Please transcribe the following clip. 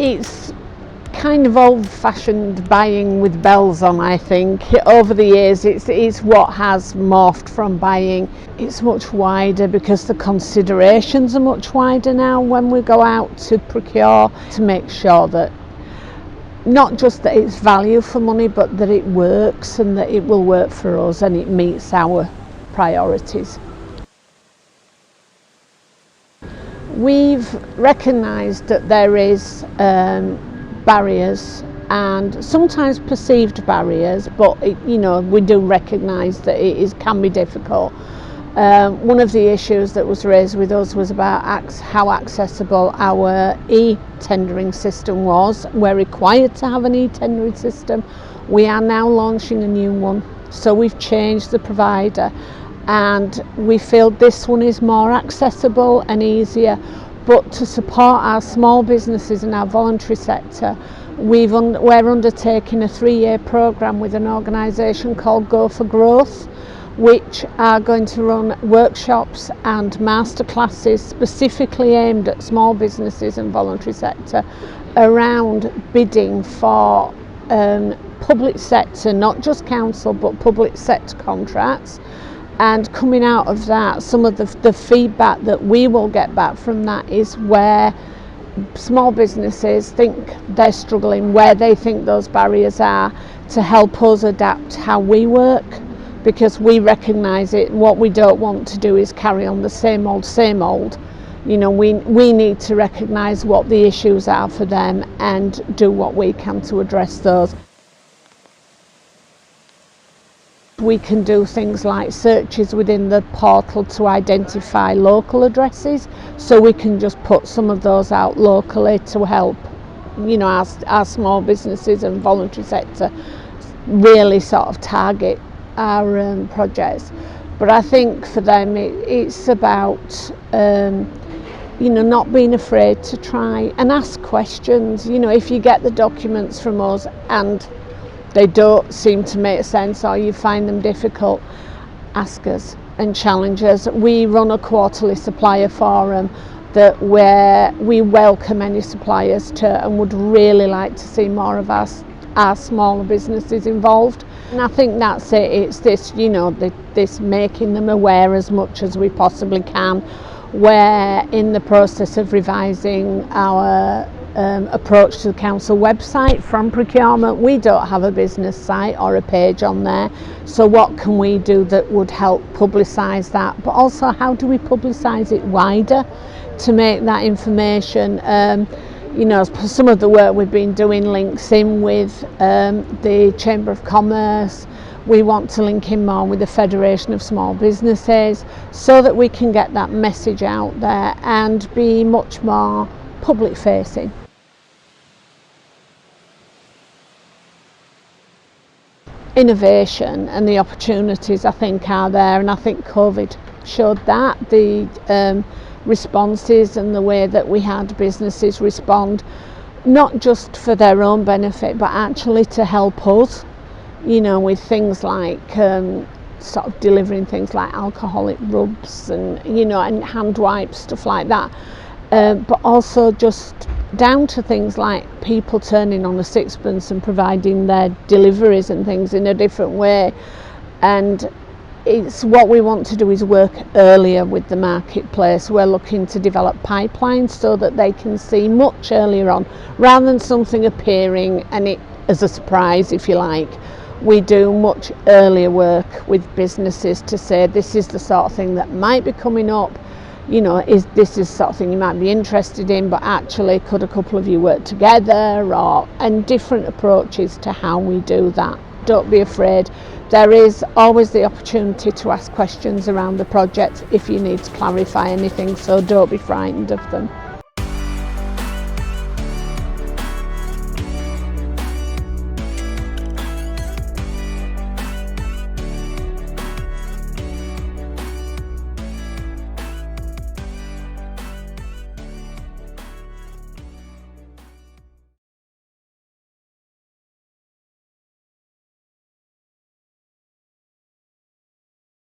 It's kind of old-fashioned buying with bells on, I think. Over the years it's what has morphed from buying. It's much wider because the considerations are much wider now when we go out to procure, to make sure that not just that it's value for money, but that it works and that it will work for us and it meets our priorities. We've recognised that there is barriers, and sometimes perceived barriers, but we do recognise that can be difficult. One of the issues that was raised with us was about how accessible our e-tendering system was. We're required to have an e-tendering system. We are now launching a new one, so we've changed the provider, and we feel this one is more accessible and easier. But to support our small businesses and our voluntary sector, we're undertaking a 3-year programme with an organisation called Go for Growth, which are going to run workshops and masterclasses specifically aimed at small businesses and voluntary sector around bidding for public sector, not just council but public sector contracts. And coming out of that, some of the feedback that we will get back from that is where small businesses think they're struggling, where they think those barriers are, to help us adapt how we work, because we recognise it. What we don't want to do is carry on the same old. We need to recognise what the issues are for them and do what we can to address those. We can do things like searches within the portal to identify local addresses, so we can just put some of those out locally to help our small businesses and voluntary sector really sort of target our projects. But I think for them it's about not being afraid to try and ask questions. If you get the documents from us and they don't seem to make sense or you find them difficult, ask us and challenge us. We run a quarterly supplier forum where we welcome any suppliers to, and would really like to see more of our smaller businesses involved. And I think that's it. It's this, this making them aware as much as we possibly can. We're in the process of revising our approach to the council website from procurement. We don't have a business site or a page on there, so what can we do that would help publicise that, but also how do we publicise it wider to make that information, some of the work we've been doing links in with the Chamber of Commerce. We want to link in more with the Federation of Small Businesses so that we can get that message out there and be much more public facing. Innovation and the opportunities, I think, are there, and I think COVID showed that. The responses and the way that we had businesses respond, not just for their own benefit but actually to help us, with things like sort of delivering things like alcoholic rubs and and hand wipes, stuff like that, but also just down to things like people turning on a sixpence and providing their deliveries and things in a different way. And it's what we want to do is work earlier with the marketplace. We're looking to develop pipelines so that they can see much earlier on, rather than something appearing and it as a surprise, if you like. We do much earlier work with businesses to say this is the sort of thing that might be coming up. This is sort of thing you might be interested in, but actually could a couple of you work together, and different approaches to how we do that. Don't be afraid. There is always the opportunity to ask questions around the project if you need to clarify anything, so don't be frightened of them.